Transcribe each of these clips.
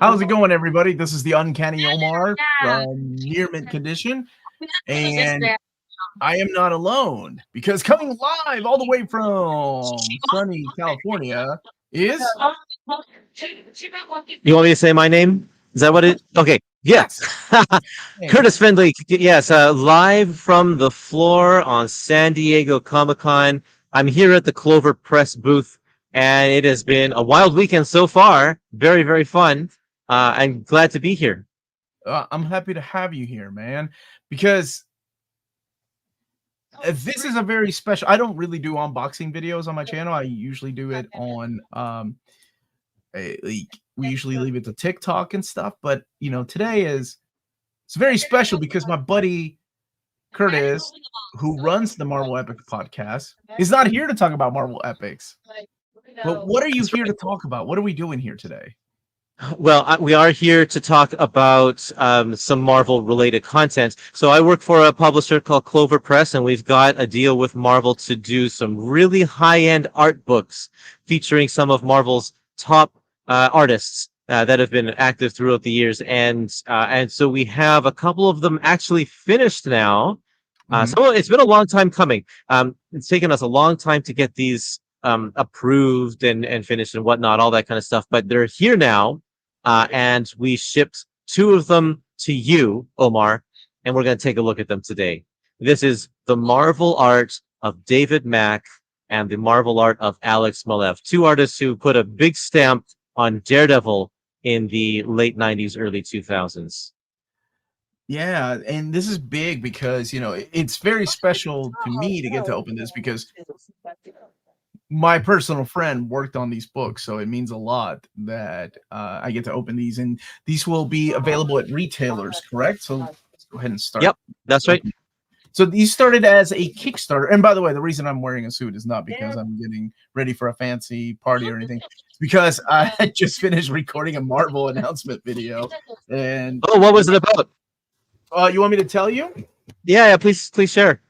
How's it going, everybody? This is the Uncanny Omar from Near Mint Condition, and I am not alone because coming live all the way from sunny California is You want me to say my name? Is that what it? Okay. Yeah. yes, Kurtis Findlay. Yes. Live from the floor on San Diego Comic-Con. I'm here at the Clover Press booth, and it has been a wild weekend so far. Very, very fun. I'm glad to be here. I'm happy to have you here, man, because this is a very special. I don't really do unboxing videos on my channel. I usually do it on we usually leave it to TikTok and stuff, but today it's very special because my buddy Kurtis, who runs the Marvel Epic podcast, is not here to talk about Marvel Epics. But what are you here to talk about? What are we doing here today? Well, we are here to talk about some Marvel-related content. So I work for a publisher called Clover Press, and we've got a deal with Marvel to do some really high-end art books featuring some of Marvel's top artists that have been active throughout the years. And so we have a couple of them actually finished now. So it's been a long time coming. It's taken us a long time to get these approved and finished and whatnot, all that kind of stuff. But they're here now. And we shipped 2 of them to you, Omar, and we're going to take a look at them today. This is the Marvel art of David Mack and the Marvel art of Alex Maleev, 2 artists who put a big stamp on Daredevil in the late 90s, early 2000s. Yeah, and this is big because, it's very special to me to get to open this because my personal friend worked on these books, so it means a lot that I get to open these, and these will be available at retailers, correct? So let's go ahead and start. Yep, that's right. So these started as a Kickstarter, and by the way, the reason I'm wearing a suit is not because I'm getting ready for a fancy party or anything. It's because I had just finished recording a Marvel announcement video. And what was it about? You want me to tell you? Yeah, please share.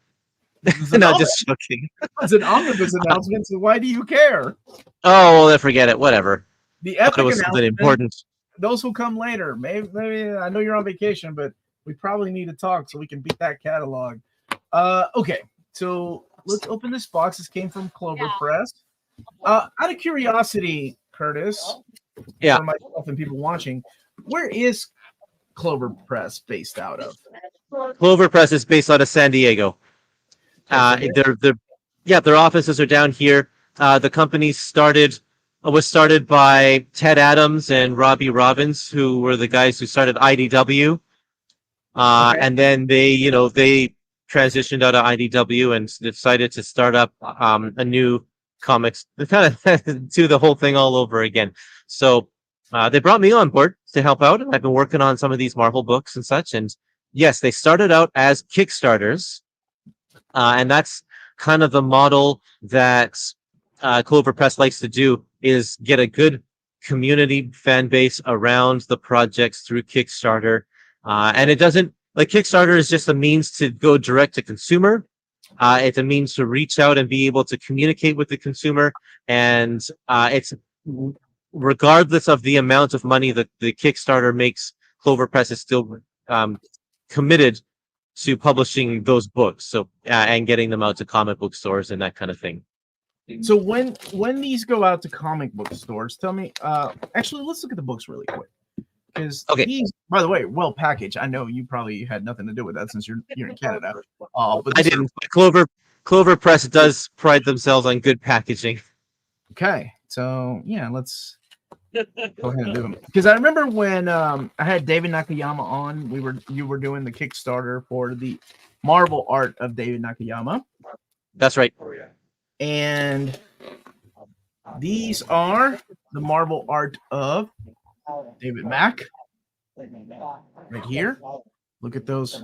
No, just joking. It's an omnibus announcement, so why do you care? Oh, well, forget it. Whatever. The epic it was something important. Those will come later. Maybe I know you're on vacation, but we probably need to talk so we can beat that catalog. Okay, so let's open this box. This came from Clover Press. Out of curiosity, Kurtis, for myself and people watching, where is Clover Press based out of? Clover Press is based out of San Diego. Their offices are down here. The company was started by Ted Adams and Robbie Robbins, who were the guys who started IDW. And then they transitioned out of IDW and decided to start up a new comics, kind of do the whole thing all over again. So they brought me on board to help out. I've been working on some of these Marvel books and such. And yes, they started out as Kickstarters. And that's kind of the model that Clover Press likes to do, is get a good community fan base around the projects through Kickstarter. And it doesn't, like, Kickstarter is just a means to go direct to consumer. It's a means to reach out and be able to communicate with the consumer. And it's regardless of the amount of money that the Kickstarter makes, Clover Press is still committed to publishing those books, so and getting them out to comic book stores and that kind of thing. So when these go out to comic book stores, tell me. Actually, let's look at the books really quick, because these, by the way, well packaged. I know you probably had nothing to do with that since you're in Canada. But I didn't. Clover Press does pride themselves on good packaging. Okay, so yeah, let's go ahead and do them, because I remember when I had David Nakayama on. You were doing the Kickstarter for the Marvel art of David Nakayama. That's right. And these are the Marvel art of David Mack. Right here. Look at those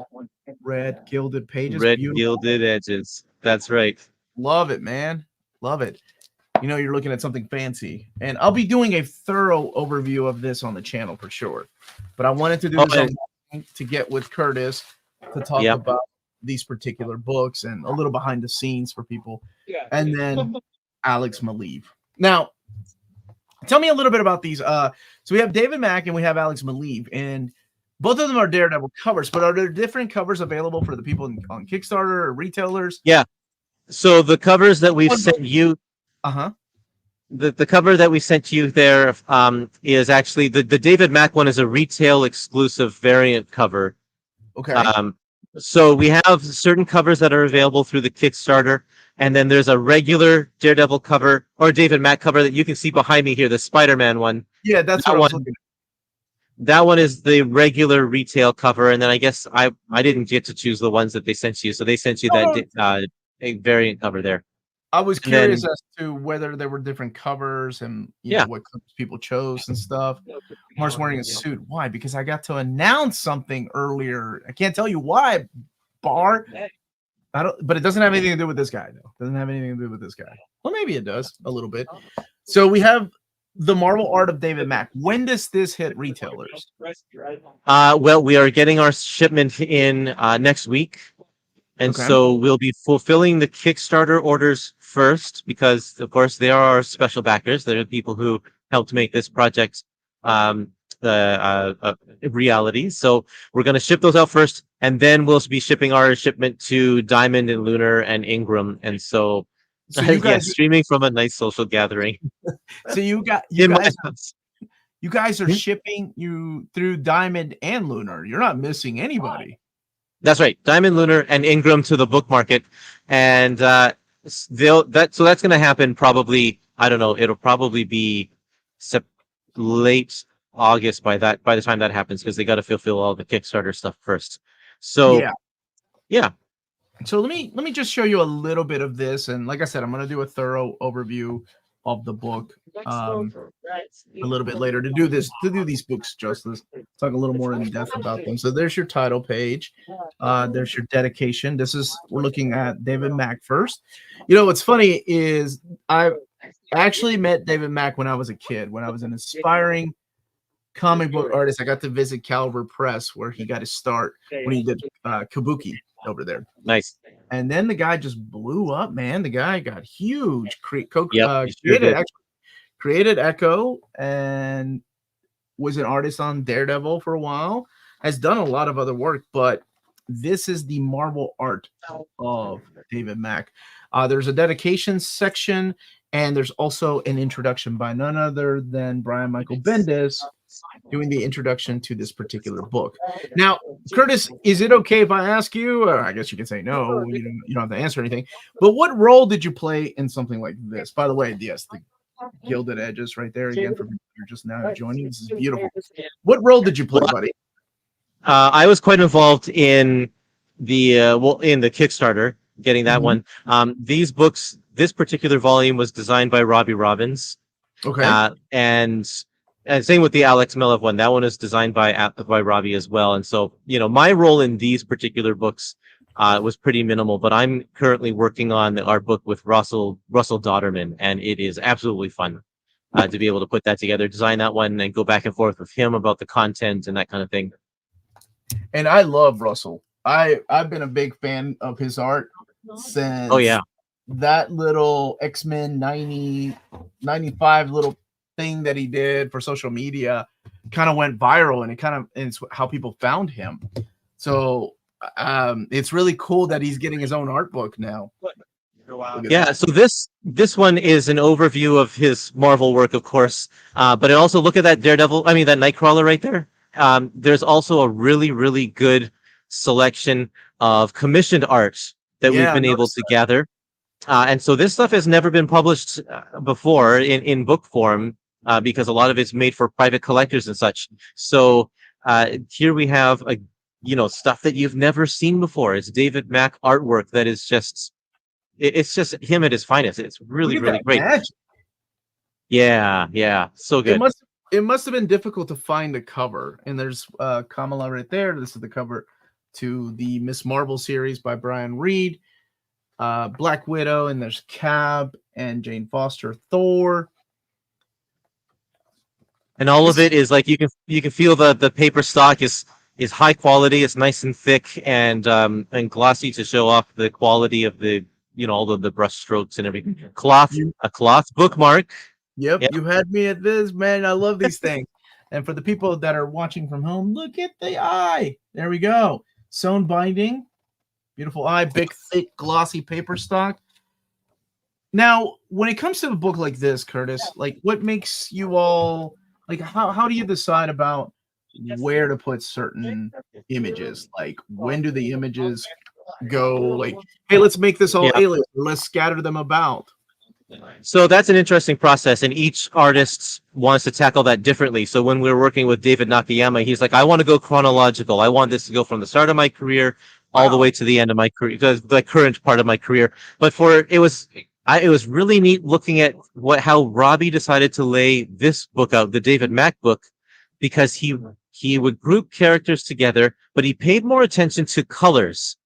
red gilded pages. Red gilded edges. That's right. Love it, man. Love it. You're looking at something fancy. And I'll be doing a thorough overview of this on the channel for sure. But I wanted to do this to get with Kurtis to talk about these particular books and a little behind the scenes for people. And then Alex Maleev. Now, tell me a little bit about these. So we have David Mack and we have Alex Maleev, and both of them are Daredevil covers. But are there different covers available for the people on Kickstarter or retailers? Yeah. So the covers that we've sent you, the cover that we sent you there is actually the David Mack one is a retail exclusive variant cover. Okay. So we have certain covers that are available through the Kickstarter, and then there's a regular Daredevil cover or David Mack cover that you can see behind me here, the Spider-Man one. Yeah, that's what I was looking at. That one is the regular retail cover, and then I guess I didn't get to choose the ones that they sent you, so they sent you that a variant cover there. I was curious as to whether there were different covers and you know, what people chose and stuff. Mark's wearing a suit. Why? Because I got to announce something earlier. I can't tell you why, Bar. I don't, but it doesn't have anything to do with this guy, though. Doesn't have anything to do with this guy. Well, maybe it does a little bit. So we have the Marvel art of David Mack. When does this hit retailers? Well, we are getting our shipment in next week. And so we'll be fulfilling the Kickstarter orders first because, of course, they are our special backers. They're the people who helped make this project reality. So we're going to ship those out first, and then we'll be shipping our shipment to Diamond and Lunar and Ingram. And so you guys streaming from a nice social gathering. So you guys are shipping you through Diamond and Lunar. You're not missing anybody. That's right, Diamond, Lunar, and Ingram to the book market, and that's going to happen probably. I don't know. It'll probably be late August by the time that happens because they got to fulfill all the Kickstarter stuff first. So yeah. So let me just show you a little bit of this, and like I said, I'm going to do a thorough overview of the book a little bit later to do these books justice. Talk a little more in depth about them. So there's your title page. There's your dedication. We're looking at David Mack first. You know what's funny is I actually met David Mack when I was a kid, when I was an aspiring comic book artist. I got to visit Clover Press where he got his start when he did Kabuki over there. Nice. And then the guy just blew up, man. The guy got huge. Created Echo and was an artist on Daredevil for a while. Has done a lot of other work, but this is the Marvel art of David Mack. There's a dedication section, and there's also an introduction by none other than Brian Michael Bendis doing the introduction to this particular book. Now, Kurtis, is it okay if I ask you, or I guess you can say no, you don't have to answer anything, but what role did you play in something like this? By the way, yes, the gilded edges right there again, from you're just now joining. This is beautiful. What role did you play, buddy? I was quite involved in the Kickstarter, getting that one. These books, this particular volume was designed by Robbie Robbins. Okay. And same with the Alex Maleev one. That one is designed by Robbie as well. And so, my role in these particular books was pretty minimal, but I'm currently working on our book with Russell Dodderman, and it is absolutely fun to be able to put that together, design that one, and go back and forth with him about the content and that kind of thing. And I love Russell. I've been a big fan of his art since that little X-Men 95 little thing that he did for social media kind of went viral, and it's how people found him. So it's really cool that he's getting his own art book now. Yeah, so this one is an overview of his Marvel work, of course, but also look at that that Nightcrawler right there. There's also a really, really good selection of commissioned art that we've been able to gather. And so this stuff has never been published before in book form because a lot of it's made for private collectors and such. So here we have stuff that you've never seen before. It's David Mack artwork that is it's just him at his finest. It's really, really great. Magic. Yeah, so good. It must have been difficult to find a cover. And there's Kamala right there. This is the cover to the Miss Marvel series by Brian Reed. Black Widow, and there's Cab and Jane Foster, Thor. And all of it is like you can feel the paper stock is high quality. It's nice and thick and glossy to show off the quality of the all of the brush strokes and everything. A cloth bookmark Yep, Yep. you had me at this, man. I love these things. And for the people that are watching from home, look at the eye. There we go. Sewn binding. Beautiful eye. Big, thick, glossy paper stock. Now, when it comes to a book like this, Kurtis, like what makes you all like how do you decide about where to put certain images? Like when do the images go like, hey, let's make this all Yeah. alias, or let's scatter them about. So that's an interesting process, and each artist wants to tackle that differently. So when we were working with David Nakayama, he's like, I want to go chronological. I want this to go from the start of my career all the Wow. way to the end of my career, the current part of my career. But it was really neat looking at how Robbie decided to lay this book out, the David Mack book, because he would group characters together, but he paid more attention to colors.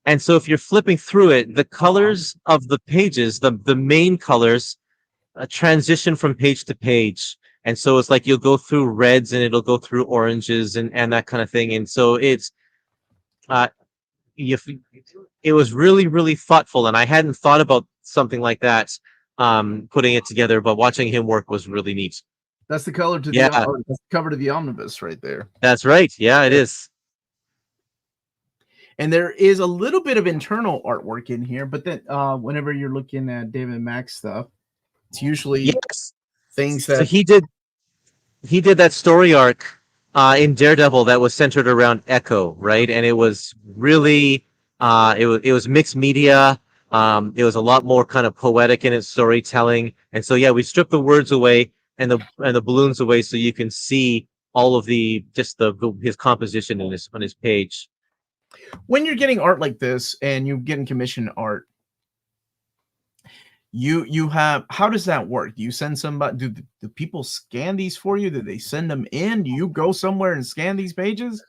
And so if you're flipping through it, the colors of the pages, the main colors, transition from page to page. And so it's like you'll go through reds and it'll go through oranges and that kind of thing. And so it's uh you, it was really, really thoughtful. And I hadn't thought about something like that, putting it together, but watching him work was really neat. That's the color to the Yeah, or that's the cover to the omnibus right there. that's right. Yeah, it is. And there is a little bit of internal artwork in here, but then whenever you're looking at David Mack stuff, it's usually Yes. things So that he did that story arc in Daredevil that was centered around Echo, right? And it was really it was mixed media. It was a lot more kind of poetic in its storytelling. And so yeah, we stripped the words away and the balloons away so you can see all of the just his composition in on his page. when you're getting art like this and you're getting commissioned art, you have how does that work? Do you send somebody? Do people scan these for you? Do they send them in? Do you go somewhere and scan these pages?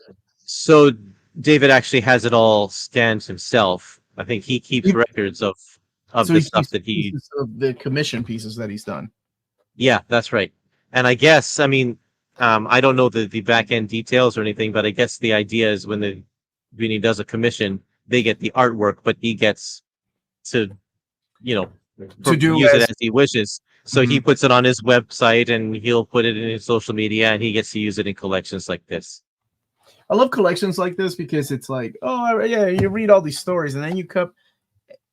So David actually has it all scanned himself. I think he keeps He- records of So the he stuff keeps that he. pieces of the commission pieces that he's done. Yeah, that's right. And I guess, I mean, I don't know the back end details or anything, but I guess the idea is when he does a commission, they get the artwork, but he gets to, you know, To do use it as as he wishes. So he Mhm. puts it on his website and he'll put it in his social media and he gets to use it in collections like this. I love collections like this because it's like, oh yeah, you read all these stories and then you cut,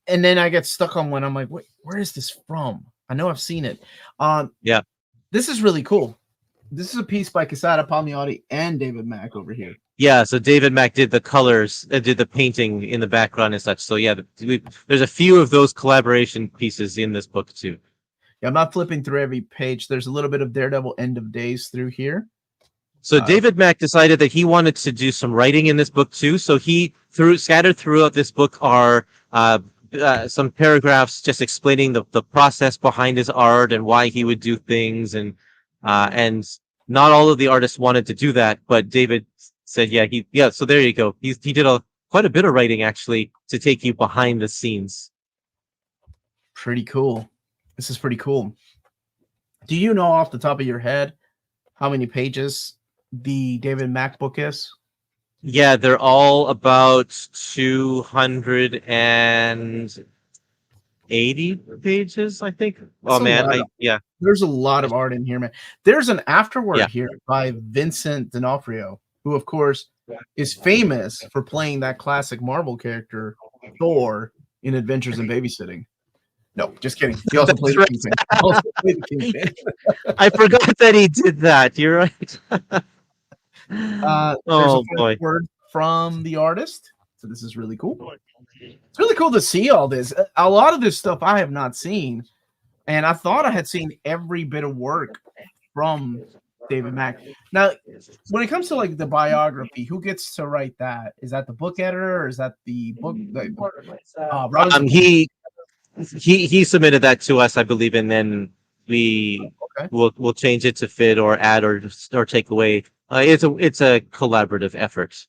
and then I get stuck on one. I'm like, wait, where is this from? I know I've seen it. Yeah. This is really cool. This is a piece by Quesada Palmiotti and David Mack over here. Yeah, so David Mack did the colors, did the painting in the background and such. So yeah, there's a few of those collaboration pieces in this book too. Yeah, I'm not flipping through every page. There's a little bit of Daredevil End of Days through here. So David Mack decided that he wanted to do some writing in this book too. So he scattered throughout this book are some paragraphs just explaining the process behind his art and why he would do things, and not all of the artists wanted to do that, but David said, yeah. So there you go. He did quite a bit of writing actually to take you behind the scenes. Pretty cool. This is pretty cool. Do you know off the top of your head how many pages the David Mack book is? Yeah, they're all about 280 pages, I think. That's Oh a man, lot. yeah, There's a lot of art in here, man. There's an yeah. afterword here by Vincent D'Onofrio, who, of course, is famous for playing that classic Marvel character, Thor, in Adventures in Babysitting. No, just kidding. He also That's played the right. Kingpin. He also played the Kingpin. I forgot that he did that. You're right. There's a Oh boy. word from the artist. So this is really cool. It's really cool to see all this. A lot of this stuff I have not seen. And I thought I had seen every bit of work from David Mack. Now, when it comes to like the biography, who gets to write that? Is that the book editor or is that the book? Robinson? He submitted that to us, I believe, and then we Okay. will change it to fit or add or take away. It's a collaborative effort.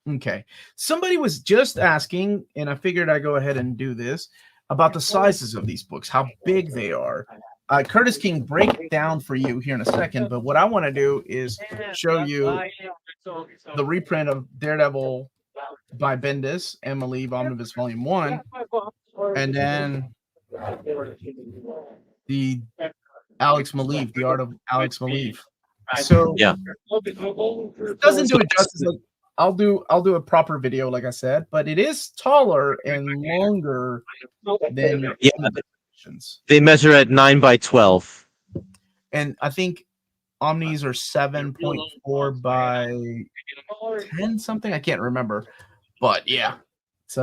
Okay. Somebody was just asking, and I figured I'd go ahead and do this about the sizes of these books, how big they are. Kurtis can break it down for you here in a second, but what I want to do is show you the reprint of Daredevil by Bendis and Maleev Omnibus Volume 1, and then the Alex Maleev, the art of Alex Maleev. So Yeah. it doesn't do it justice. Like I'll do a proper video, like I said, but it is taller and longer than your Yeah. editions. They measure at 9 by 12. And I think Omnis are 7.4 by 10 something. I can't remember. But yeah. It's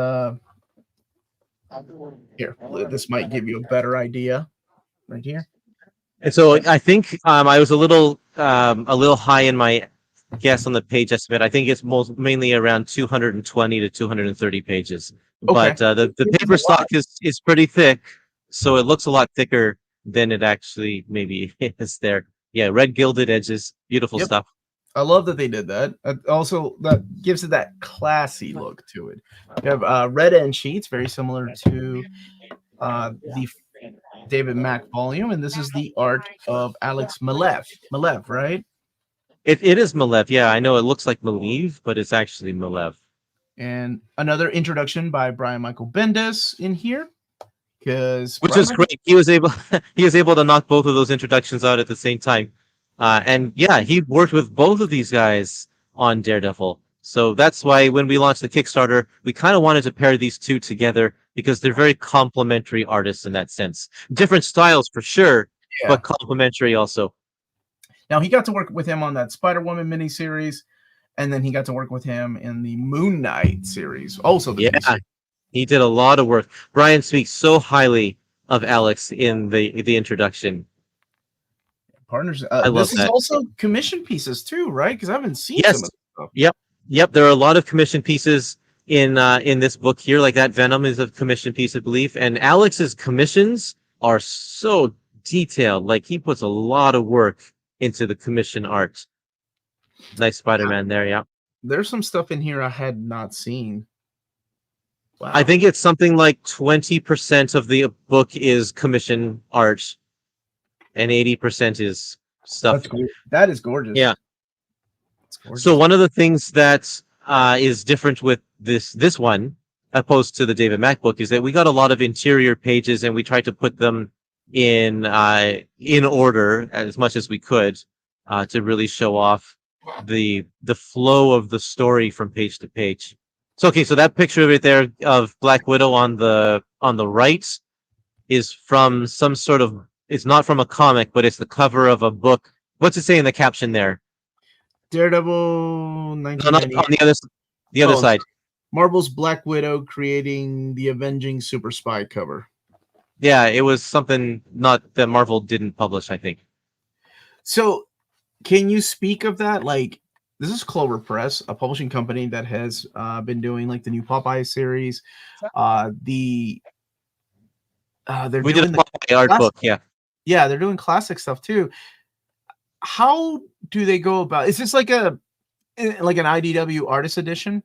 here. This might give you a better idea right here. And so I think I was a little high in my guess on the page estimate. I think it's mainly around 220 to 230 pages. Okay. But the paper stock is pretty thick, so it looks a lot thicker than it actually maybe is there. Yeah, red gilded edges, beautiful Yep. stuff. I love that they did that. Also, that gives it that classy look to it. You have red end sheets, very similar to the David Mack volume, and this is the art of Alex Maleev. Maleev, right? It is Maleev. Yeah, I know it looks like Maleev, but it's actually Maleev. And another introduction by Brian Michael Bendis in here, Which is great. He was able to knock both of those introductions out at the same time. And yeah, he worked with both of these guys on Daredevil. So that's why when we launched the Kickstarter, we kind of wanted to pair these two together because they're very complementary artists in that sense. Different styles for sure, but complementary also. Now he got to work with him on that Spider-Woman miniseries, and then he got to work with him in the Moon Knight series. Also, he did a lot of work. Brian speaks so highly of Alex in the introduction. Partners. This is also commission pieces too, right? Because I haven't seen some of the stuff. Yep. There are a lot of commission pieces in this book here. Like that Venom is a commission piece, I believe. And Alex's commissions are so detailed. Like he puts a lot of work into the commission art. Nice Spider-Man there, yeah. There's some stuff in here I had not seen. Wow. I think it's something like 20% of the book is commission art, and 80% is stuff. That is gorgeous. Yeah. So one of the things that is different with this one, opposed to the David Mack book, is that we got a lot of interior pages, and we tried to put them in order as much as we could to really show off the flow of the story from page to page. So okay, so that picture right there of Black Widow on the right is from some sort of, it's not from a comic, but it's the cover of a book. What's it say in the caption there? Daredevil 1998. No, not on the other side. Marvel's Black Widow creating the Avenging Super Spy cover. Yeah, it was something not that Marvel didn't publish, I think. So, can you speak of that? Like, this is Clover Press, a publishing company that has been doing like the new Popeye series. We did a Popeye art book, yeah. Yeah, they're doing classic stuff too. How do they go about? Is this like an IDW artist edition?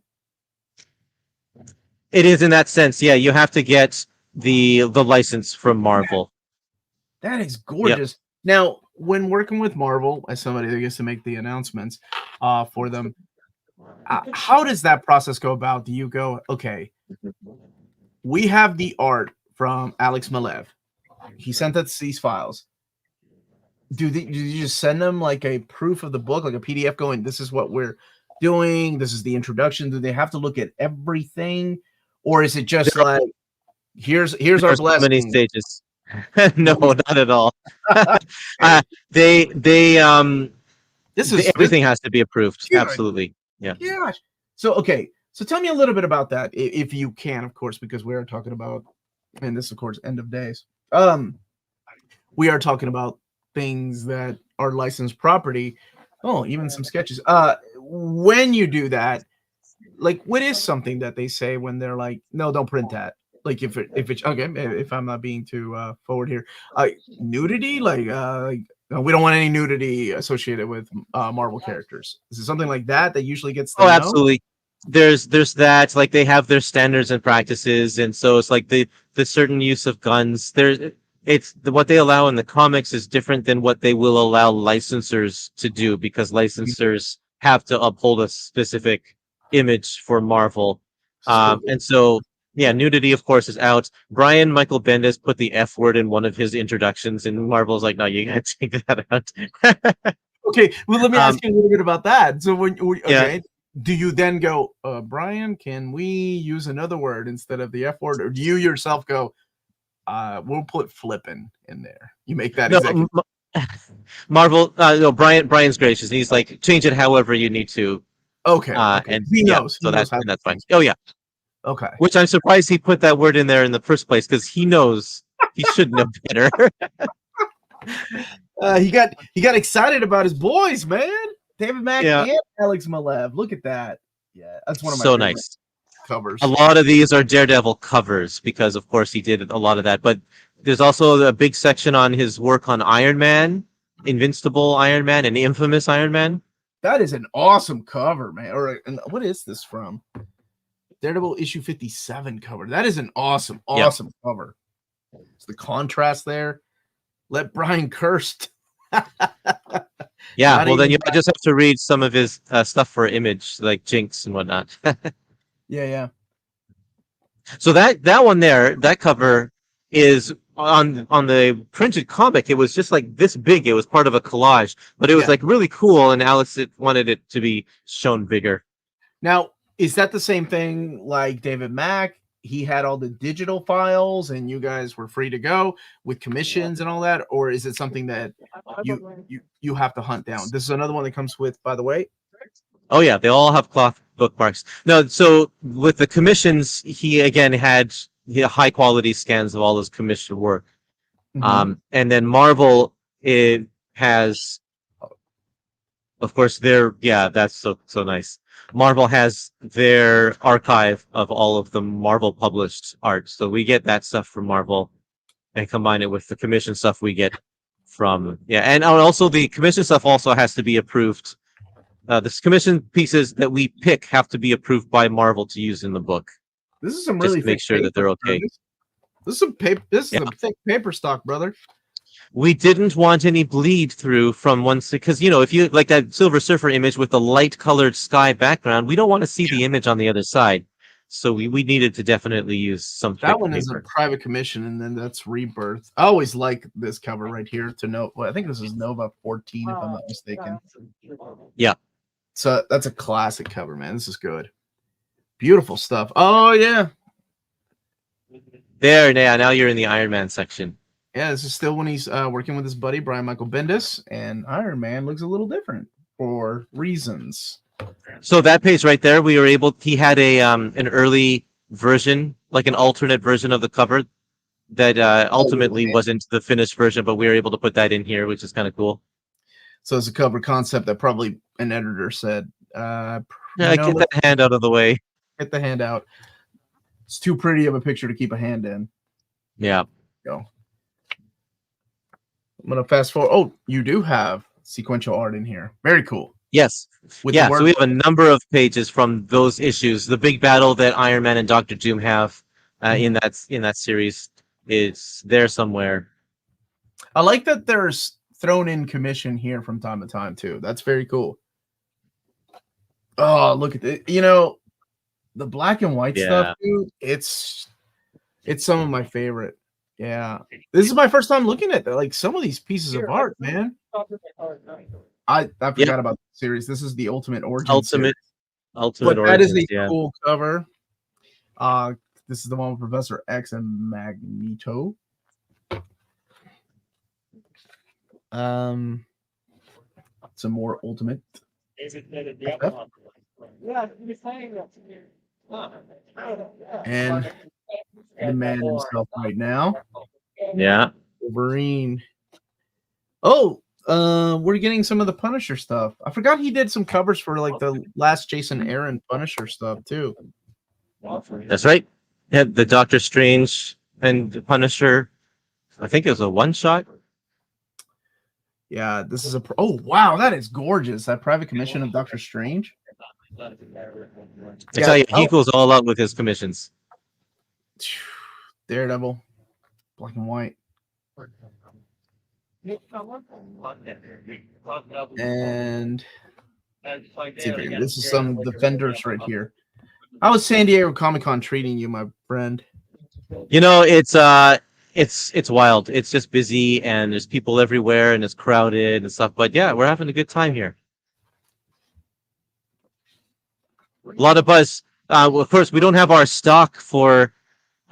It is in that sense, yeah. You have to get the license from Marvel. That is gorgeous. Yep. Now, when working with Marvel, as somebody that gets to make the announcements for them, how does that process go about? Do you go, okay, we have the art from Alex Maleev. He sent us these files. Do you just send them like a proof of the book, like a PDF going, this is what we're doing, this is the introduction? Do they have to look at everything? Or is it just like, here's our blessing? Many stages. No, not at all. Everything has to be approved. Gosh. Absolutely. Yeah. Gosh. So okay. So tell me a little bit about that, if you can, of course, because we are talking about, and this, of course, end of days. We are talking about things that are licensed property. Oh, even some sketches. When you do that, like, what is something that they say when they're like, no, don't print that? Like, if it's okay, if I'm not being too forward here, nudity, like we don't want any nudity associated with Marvel characters. Is it something like that usually gets? Oh, absolutely. There's that. Like, they have their standards and practices, and so it's like the certain use of guns. What they allow in the comics is different than what they will allow licensors to do, because licensors have to uphold a specific image for Marvel, and so. Yeah, nudity, of course, is out. Brian Michael Bendis put the F word in one of his introductions, and Marvel's like, no, you gotta take that out. Okay, well, let me Um, ask you a little bit about that. So yeah. okay, do you then go, Brian, can we use another word instead of the F word, or do you yourself go, we'll put flippin' in there? You make that No, executive. Marvel, no, Brian's gracious. He's like, change it however you need to. Okay, okay. And He yeah, knows. He so knows how to that's fine. change Oh yeah. it. Okay. Which I'm surprised he put that word in there in the first place because he knows he should know better. He got excited about his boys, man. David Mack Yeah. and Alex Maleev. Look at that. Yeah, that's one of my So favorite nice. covers. A lot of these are Daredevil covers because, of course, he did a lot of that. But there's also a big section on his work on Iron Man, Invincible Iron Man, and Infamous Iron Man. That is an awesome cover, man. And what is this from? Daredevil issue 57 cover. That is an awesome cover. It's the contrast there. Let Brian Kirst. Yeah, well, then you just have to read some of his stuff for Image, like Jinx and whatnot. Yeah. So that one there, that cover is on the printed comic. It was just like this big. It was part of a collage, but it was like really cool. And Alex wanted it to be shown bigger. Now, is that the same thing like David Mack? He had all the digital files, and you guys were free to go with commissions and all that, or is it something that you have to hunt down? This is another one that comes with, by the way. Oh yeah, they all have cloth bookmarks. No, so with the commissions, he again had high quality scans of all his commissioned work. And then Marvel, it has, of course, that's so nice. Marvel has their archive of all of the Marvel published art, so we get that stuff from Marvel and combine it with the commission stuff we get from and also the commission stuff also has to be approved. The commission pieces that we pick have to be approved by Marvel to use in the book. This is some just really to make sure that they're okay. This is some paper. This is a thick paper stock, brother. We didn't want any bleed through from one because if you like that Silver Surfer image with the light colored sky background, we don't want to see the image on the other side. So we needed to definitely use some. That one is a private commission, and then that's Rebirth. I always like this cover right here to note. Well, I think this is Nova 14, if I'm not mistaken. Yeah. So that's a classic cover, man. This is good. Beautiful stuff. Oh, yeah. There, now you're in the Iron Man section. Yeah, this is still when he's working with his buddy, Brian Michael Bendis, and Iron Man looks a little different for reasons. So that page right there, he had an early version, like an alternate version of the cover that ultimately wasn't the finished version, but we were able to put that in here, which is kind of cool. So it's a cover concept that probably an editor said, get that hand out of the way. Get the hand out. It's too pretty of a picture to keep a hand in. Yeah. Go. I'm going to fast forward. Oh, you do have sequential art in here. Very cool. Yes. So we have a number of pages from those issues. The big battle that Iron Man and Dr. Doom have in that series is there somewhere. I like that there's thrown in commission here from time to time too. That's very cool. Oh, look at it. The black and white stuff, dude. It's some of my favorite. Yeah. This is my first time looking at like some of these pieces of art, man. I forgot about the series. This is the Ultimate Origins. Ultimate But Origins, that is a cool cover. This is the one with Professor X and Magneto. Some more Ultimate. And the man himself right now. Yeah. Wolverine. Oh, we're getting some of the Punisher stuff. I forgot he did some covers for like the last Jason Aaron Punisher stuff too. That's right. Yeah, the Doctor Strange and the Punisher. I think it was a one-shot. Yeah, this is oh wow, that is gorgeous. That private commission of Doctor Strange. I tell you, he goes all out with his commissions. Daredevil, black and white. And this is some Defenders right here. How was San Diego Comic-Con treating you, my friend? You know, it's wild. It's just busy and there's people everywhere and it's crowded and stuff. But yeah, we're having a good time here. A lot of buzz. Well, of course, we don't have our stock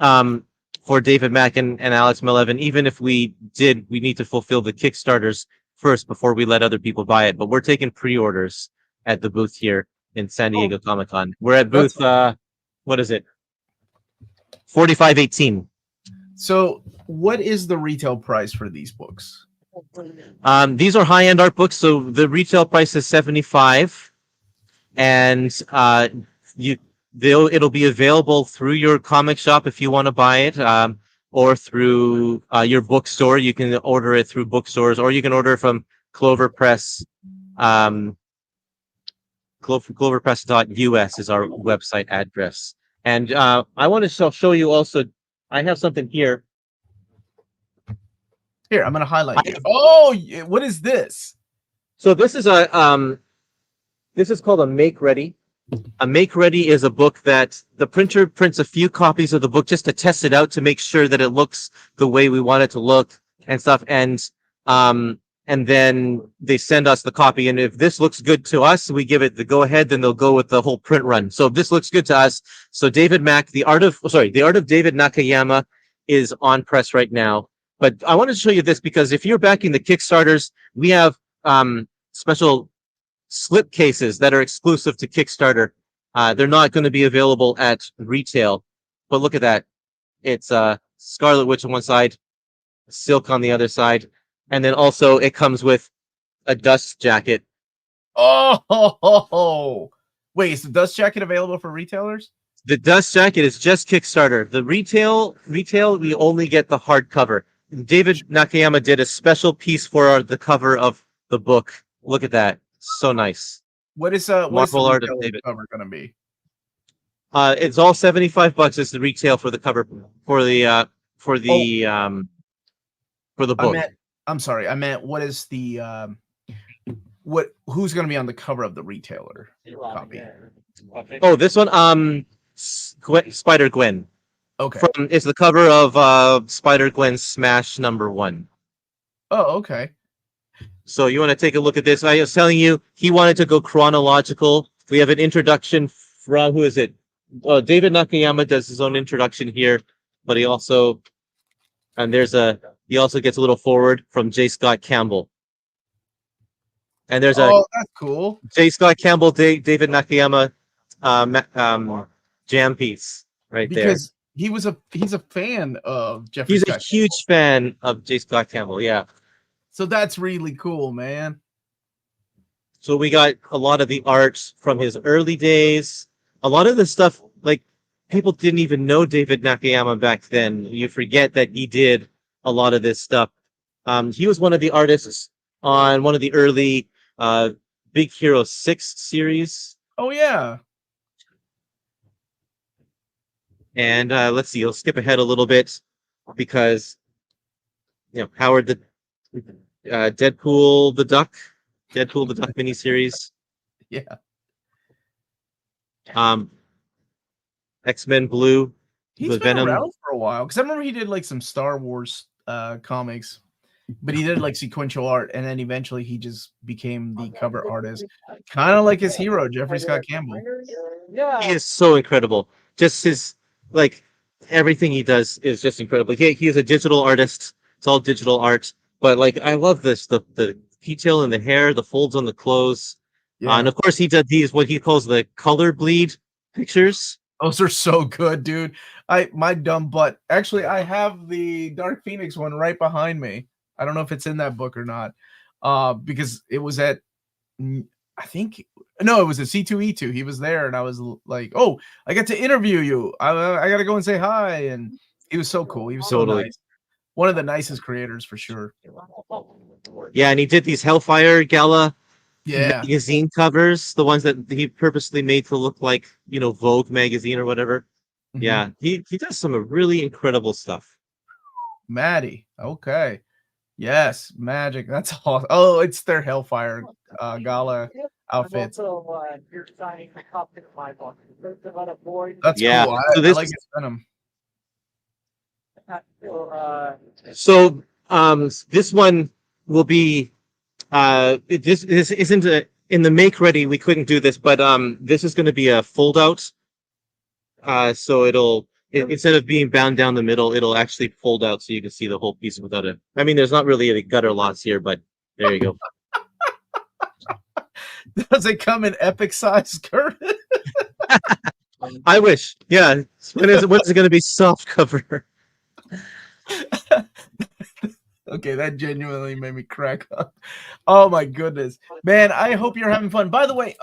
um for David Mack and Alex Maleev. And even if we did, we need to fulfill the Kickstarters first before we let other people buy it. But we're taking pre-orders at the booth here in San Oh, Diego Comic Con. We're at that's booth what is it? 4518. so. What is the retail price for these books? These are high-end art books, so the retail price is 75, and it'll be available through your comic shop if you want to buy it, or through your bookstore. You can order it through bookstores, or you can order from Clover Press. Cloverpress.us is our website address. And I want to show you also. I have something here. Here, I'm going to highlight it. Oh, what is this? So this is this is called a Make Ready. A Make Ready is a book that the printer prints a few copies of the book just to test it out to make sure that it looks the way we want it to look and stuff. And then they send us the copy. And if this looks good to us, we give it the go ahead. Then they'll go with the whole print run. So if this looks good to us, so David Mack, the art of David Nakayama is on press right now. But I wanted to show you this because if you're backing the Kickstarters, we have special slip cases that are exclusive to Kickstarter. They're not going to be available at retail. But look at that. It's Scarlet Witch on one side, Silk on the other side. And then also it comes with a dust jacket. Oh, wait, is the dust jacket available for retailers? The dust jacket is just Kickstarter. The retail, we only get the hardcover. David Nakayama did a special piece for the cover of the book. Look at that. So nice. What is the art of retail David. cover going to be? It's all $75 is the retail for the cover for the book. I'm sorry. I meant what is the who's going to be on the cover of the retailer copy? Oh, this one Spider-Gwen. Okay. It's the cover of Spider-Gwen Smash #1. Oh, okay. So you want to take a look at this? I was telling you he wanted to go chronological. We have an introduction from who is it? David Nakayama does his own introduction here, but he also gets a little forward from J. Scott Campbell. And there's that's cool. J. Scott Campbell, David Nakayama jam piece right there. Because he's a fan of Jeffrey. He's a huge fan of J. Scott Campbell, yeah. So that's really cool, man. So we got a lot of the art from his early days. A lot of the stuff, like, people didn't even know David Nakayama back then. You forget that he did a lot of this stuff. He was one of the artists on one of the early Big Hero 6 series. Oh, yeah. And let's see, I'll skip ahead a little bit because, Howard the Deadpool the Duck miniseries. Yeah. X-Men Blue. He's been Venom. around for a while because I remember he did like some Star Wars comics, but he did like sequential art, and then eventually he just became the cover artist, kind of like his hero, Jeffrey Scott Campbell. He is so incredible. Just his everything he does is just incredible. He is a digital artist. It's all digital art, but I love this the detail in the hair, the folds on the clothes, and of course he did these what he calls the color bleed pictures. Those are so good, dude. My dumb butt. Actually, I have the Dark Phoenix one right behind me. I don't know if it's in that book or not. Because it was at it was at C2E2. He was there, and I was like, "Oh, I get to interview you. I got to go and say hi." And he was so cool. He was so nice. One of the nicest creators for sure. Yeah, and he did these Hellfire Gala magazine covers, the ones that he purposely made to look like, Vogue magazine or whatever. Mm-hmm. Yeah, he does some really incredible stuff. Maddie, okay. Yes, magic. That's awesome. Oh, it's their Hellfire gala outfits. You're signing the copy of my book. There's a lot of boys. That's Yeah. cool. So I this like its venom. So this one will be this isn't in the make ready. We couldn't do this, but this is going to be a fold out. So instead of being bound down the middle, it'll actually fold out so you can see the whole piece without it. I mean, there's not really any gutter lots here, but there you go. Does it come in epic size, Kurtis? I wish. Yeah. When is it going to be soft cover? Okay, that genuinely made me crack up. Oh my goodness, man! I hope you're having fun. By the way,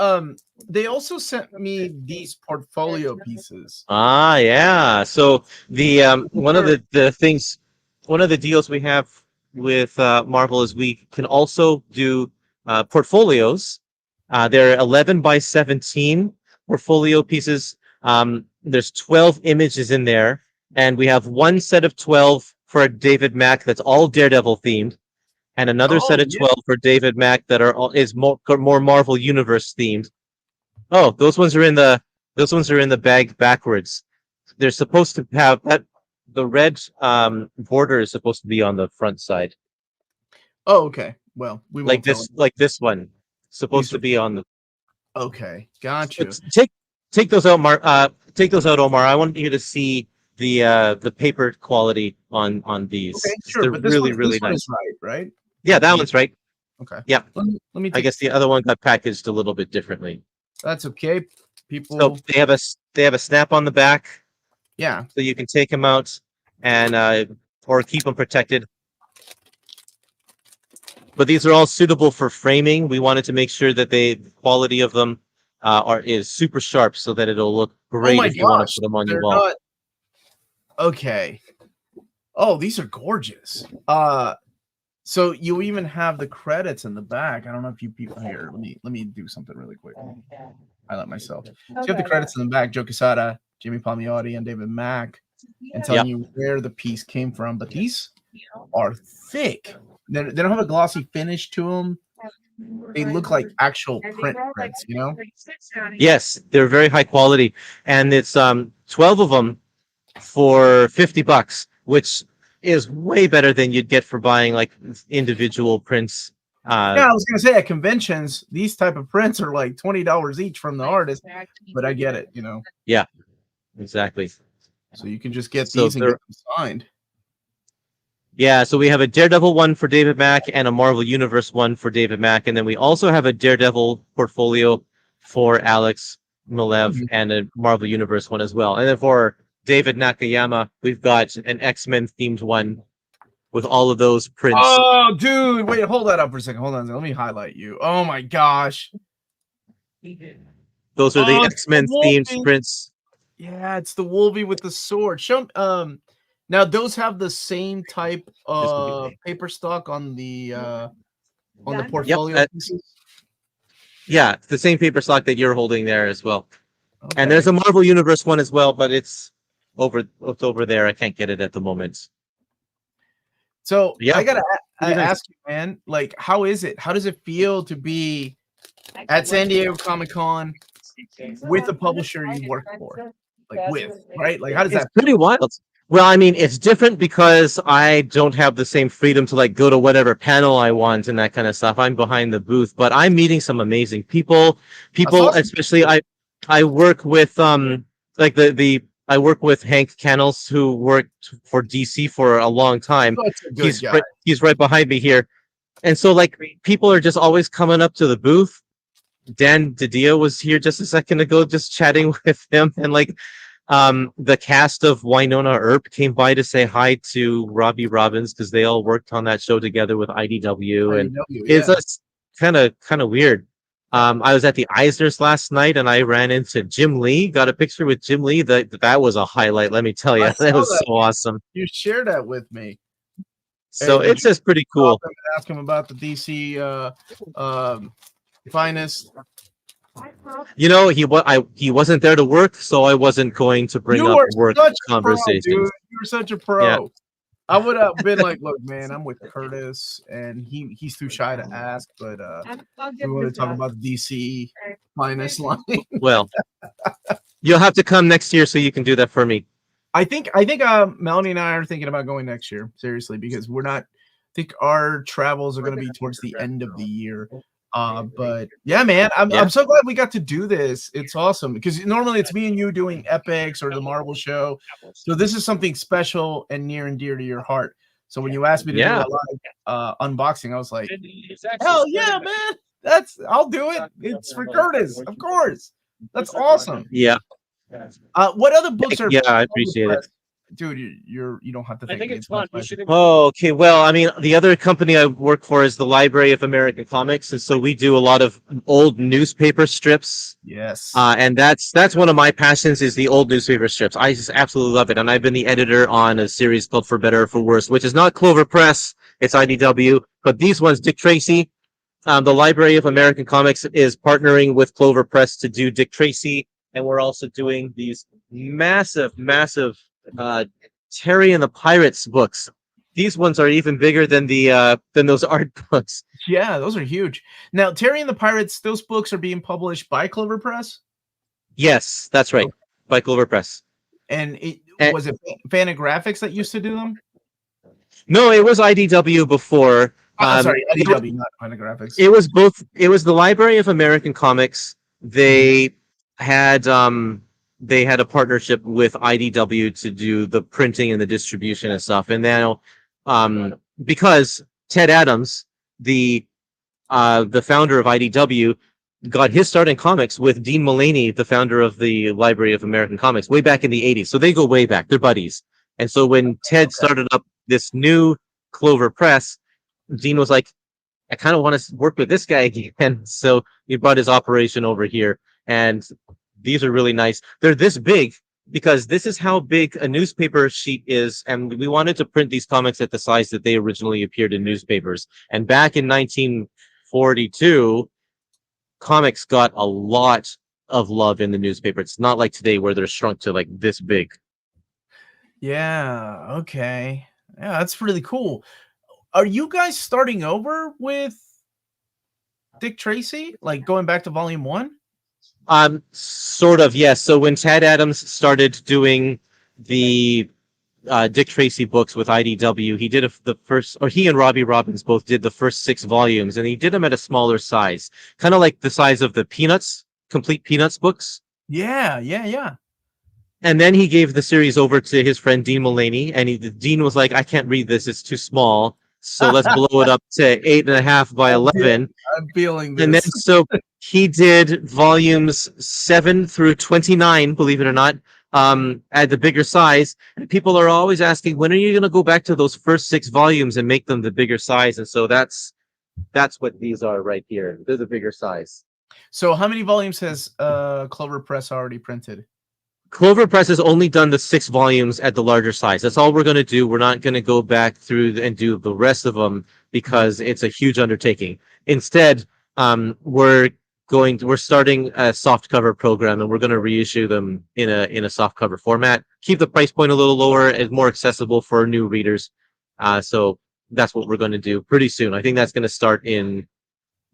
they also sent me these portfolio pieces. Ah, yeah. So the one of the deals we have with Marvel is we can also do portfolios. They're 11 by 17 portfolio pieces. There's 12 images in there, and we have one set of 12 for David Mack that's all Daredevil themed, and another set of 12 for David Mack that is more Marvel Universe themed. Oh, those ones are in the bag backwards. They're supposed to have that. The red border is supposed to be on the front side. Oh, okay. Well, we won't like this one, supposed to be on the. Okay, gotcha. Take those out, Mark. Take those out, Omar. I want you to see the paper quality on these. Okay, sure. They're but this really one, really this one nice. is right? Yeah, that one's right. Okay. Yeah. Let me I guess the other one got packaged a little bit differently. That's okay. People. So they have a snap on the back. Yeah. So you can take them out and or keep them protected. But these are all suitable for framing. We wanted to make sure that the quality of them is super sharp so that it'll look great if you want to put them on your wall. Okay. Oh, these are gorgeous. So you even have the credits in the back. I don't know if you people here. Let me do something really quick. Highlight myself. So you have the credits in the back: Joe Quesada, Jimmy Palmiotti, and David Mack, and telling you where the piece came from. But these are thick. They don't have a glossy finish to them. They look like actual print prints, you know? Yes, they're very high quality, and it's 12 of them for $50, which is way better than you'd get for buying like individual prints. Yeah, I was gonna say at conventions, these type of prints are like $20 each from the artist, but I get it, you know. Yeah, exactly. So you can just get these and get them signed. Yeah, so we have a Daredevil one for David Mack and a Marvel Universe one for David Mack, and then we also have a Daredevil portfolio for Alex Maleev and a Marvel Universe one as well. And then for David Nakayama, we've got an X-Men themed one with all of those prints. Oh, dude, wait, hold that up for a second. Hold on, let me highlight you. Oh my gosh. Those are the X-Men themed prints. Yeah, it's the Wolvie with the sword. Show now those have the same type of paper stock on the portfolio. Yep, yeah, it's the same paper stock that you're holding there as well. Okay. And there's a Marvel Universe one as well, but it's over there. I can't get it at the moment. So yeah, I gotta ask you, man, like, how is it? How does it feel to be at San Diego Comic-Con with a publisher you work for? Like right? Like, how does that feel? Pretty wild. Well, I mean, it's different because I don't have the same freedom to like go to whatever panel I want and that kind of stuff. I'm behind the booth, but I'm meeting some amazing people. Awesome. Especially I work with like I work with Hank Cannells, who worked for DC for a long time. He's right behind me here. And so like people are just always coming up to the booth. Dan DiDio was here just a second ago, just chatting with him, and like the cast of Winona Earp came by to say hi to Robbie Robbins because they all worked on that show together with IDW, and it's kind of weird. I was at the Eisners last night and I ran into Jim Lee, got a picture with Jim Lee. That was a highlight, let me tell you. That was so awesome. You shared that with me. So it's just pretty cool. Ask him about the DC finest. You know, he wasn't there to work, so I wasn't going to bring up work conversations. You're such a pro. I would have been like, look, man, I'm with Kurtis, and he's too shy to ask, but we want to talk about the DC finest line. Well, you'll have to come next year so you can do that for me. I think Melanie and I are thinking about going next year, seriously, because we're not. I think our travels are going to be towards the end of the year. But yeah, man, I'm so glad we got to do this. It's awesome because normally it's me and you doing epics or the Marvel show. So this is something special and near and dear to your heart. So when you asked me to do a live unboxing, I was like, hell yeah, man. I'll do it. It's for Kurtis, of course. That's awesome. Yeah. What other books are? Yeah, I appreciate it, dude. You don't have to thank me. it's fun. Oh, okay. Well, I mean, the other company I work for is the Library of American Comics, and so we do a lot of old newspaper strips. Yes. And that's one of my passions is the old newspaper strips. I just absolutely love it, and I've been the editor on a series called For Better or For Worse, which is not Clover Press. It's IDW, but these ones, Dick Tracy. The Library of American Comics is partnering with Clover Press to do Dick Tracy, and we're also doing these massive Terry and the Pirates books. These ones are even bigger than than those art books. Yeah, those are huge. Now, Terry and the Pirates, those books are being published by Clover Press? Yes, that's right. By Clover Press. And was it Fantagraphics that used to do them? No, it was IDW before. Sorry, IDW, not Fantagraphics. It was both. It was the Library of American Comics. They had a partnership with IDW to do the printing and the distribution and stuff. And now, because Ted Adams, the founder of IDW, got his start in comics with Dean Mullaney, the founder of the Library of American Comics, way back in the 80s. So they go way back. They're buddies. And so when Ted started up this new Clover Press, Dean was like, I kind of want to work with this guy again. So he brought his operation over here. And these are really nice. They're this big because this is how big a newspaper sheet is. And we wanted to print these comics at the size that they originally appeared in newspapers. And back in 1942, comics got a lot of love in the newspaper. It's not like today where they're shrunk to like this big. Yeah, okay. Yeah, that's really cool. Are you guys starting over with Dick Tracy? Like going back to volume 1? Sort of, yes. So when Ted Adams started doing the Dick Tracy books with IDW, he did the first, or he and Robbie Robbins both did the first 6 volumes, and he did them at a smaller size, kind of like the size of the Peanuts, complete Peanuts books. Yeah. And then he gave the series over to his friend Dean Mullaney, and Dean was like, I can't read this, it's too small. So let's blow it up to 8.5 by 11. I'm feeling this. And then so he did volumes 7 through 29, believe it or not, at the bigger size. And people are always asking, when are you going to go back to those first 6 volumes and make them the bigger size? And so that's what these are right here. They're the bigger size. So how many volumes has Clover Press already printed? Clover Press has only done the 6 volumes at the larger size. That's all we're going to do. We're not going to go back through and do the rest of them because it's a huge undertaking. Instead, we're starting a soft cover program, and we're going to reissue them in a soft cover format. Keep the price point a little lower and more accessible for new readers. So that's what we're going to do pretty soon. I think that's going to start in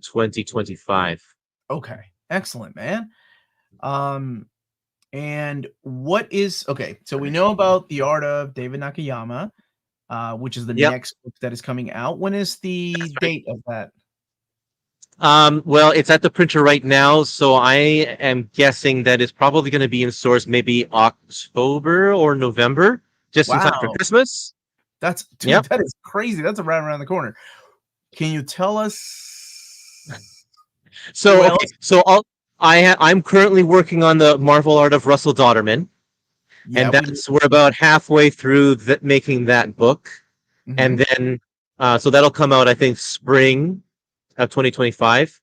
2025. Okay, excellent, man. And what is okay? So we know about The Art of David Nakayama, which is the next book that is coming out. When is the date of that? Well, it's at the printer right now, so I am guessing that it's probably going to be in stores maybe October or November, just in time for Christmas. That is crazy. That's around the corner. Can you tell us? So I'm currently working on the Marvel art of Russell Dodderman, and we're about halfway through making that book, and then so that'll come out I think spring of 2025,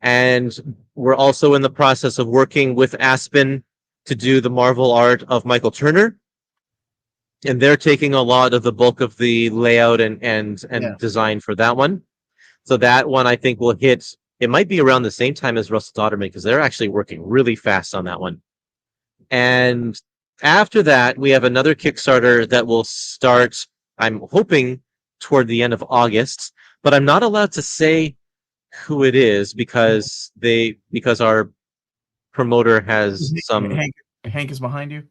and we're also in the process of working with Aspen to do the Marvel art of Michael Turner, and they're taking a lot of the bulk of the layout and design for that one. So that one I think will hit. It might be around the same time as Russell Dodderman because they're actually working really fast on that one. And after that, we have another Kickstarter that will start I'm hoping toward the end of August, but I'm not allowed to say who it is because our promoter has some. Hank is behind you.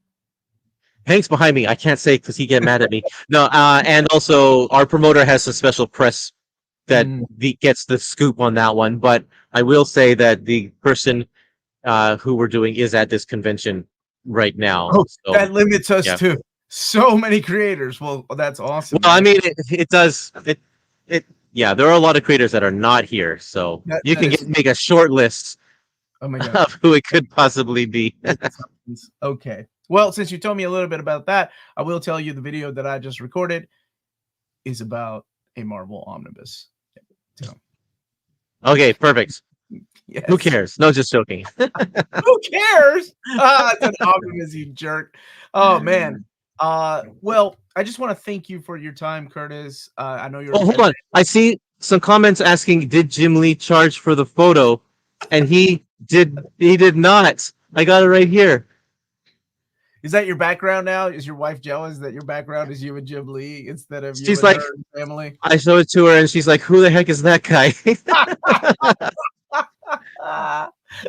Hank's behind me. I can't say because he get mad at me. No, and also our promoter has a special press that gets the scoop on that one. But I will say that the person who we're doing is at this convention right now. Oh, so, that limits us to so many creators. Well, that's awesome. Well, man. I mean, it does. Yeah, there are a lot of creators that are not here, so you can make a short list of who it could possibly be. Okay. Well, since you told me a little bit about that, I will tell you the video that I just recorded is about a Marvel omnibus. So. Okay, perfect. Yes. Who cares? No, just joking. Who cares? It's an omnibus, you jerk. Oh man. Well, I just want to thank you for your time, Kurtis. I know you're. Oh, hold on. I see some comments asking, did Jim Lee charge for the photo? And he did not. I got it right here. Is that your background now? Is your wife jealous that your background is you and Jim Lee instead of you she's and like, her and family? I showed it to her and she's like, who the heck is that guy?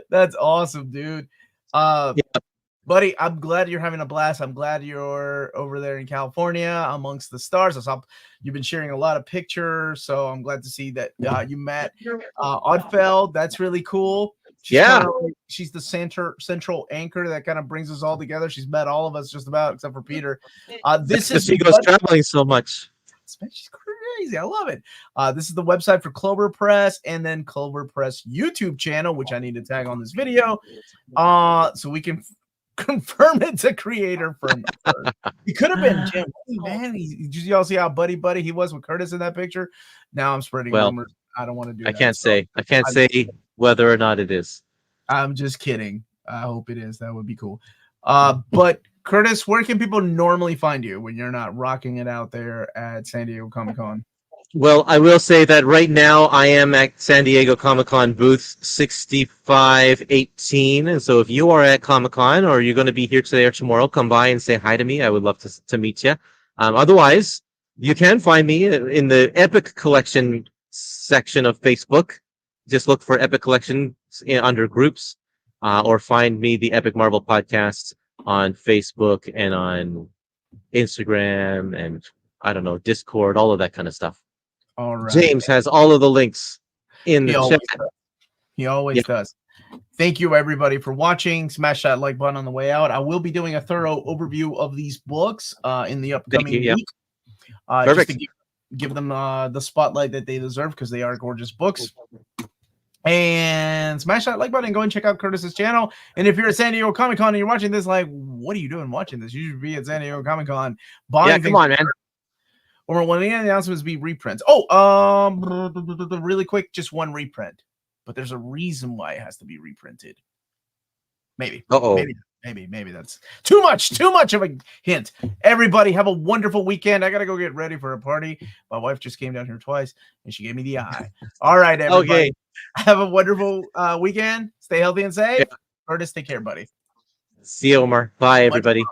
That's awesome, dude. Buddy, I'm glad you're having a blast. I'm glad you're over there in California amongst the stars. I saw you've been sharing a lot of pictures, so I'm glad to see that you met Oddfeld. That's really cool. She's the central anchor that kind of brings us all together. She's met all of us just about, except for Peter. She goes traveling so much. She's crazy. I love it. This is the website for Clover Press and then Clover Press YouTube channel, which I need to tag on this video, so we can confirm it's a creator from. He could have been Jim. Man, did y'all see how buddy he was with Kurtis in that picture? Now I'm spreading rumors. I don't want to do that. I can't say whether or not it is. I'm just kidding. I hope it is. That would be cool. But Kurtis, where can people normally find you when you're not rocking it out there at San Diego Comic-Con? Well, I will say that right now I am at San Diego Comic-Con booth 6518. And so if you are at Comic-Con or you're going to be here today or tomorrow, come by and say hi to me. I would love to meet you. Otherwise, you can find me in the Epic Collection section of Facebook. Just look for Epic Collection under groups, or find me, the Epic Marvel Podcast, on Facebook and on Instagram and I don't know, Discord, all of that kind of stuff. All right. James has all of the links in the chat. He always does. Thank you, everybody, for watching. Smash that like button on the way out. I will be doing a thorough overview of these books in the upcoming week. Perfect. Just to give them the spotlight that they deserve because they are gorgeous books. And smash that like button and go and check out Kurtis's channel. And if you're at San Diego Comic-Con and you're watching this, like, what are you doing watching this? You should be at San Diego Comic-Con. Yeah, come on, man. Or one of the announcements be reprints. Oh, really quick, just one reprint. But there's a reason why it has to be reprinted. Maybe. Maybe that's too much of a hint. Everybody have a wonderful weekend. I gotta go get ready for a party. My wife just came down here twice and she gave me the eye. All right, everybody. Okay. Have a wonderful weekend. Stay healthy and safe. Kurtis, take care, buddy. See you, Omar. Bye, everybody.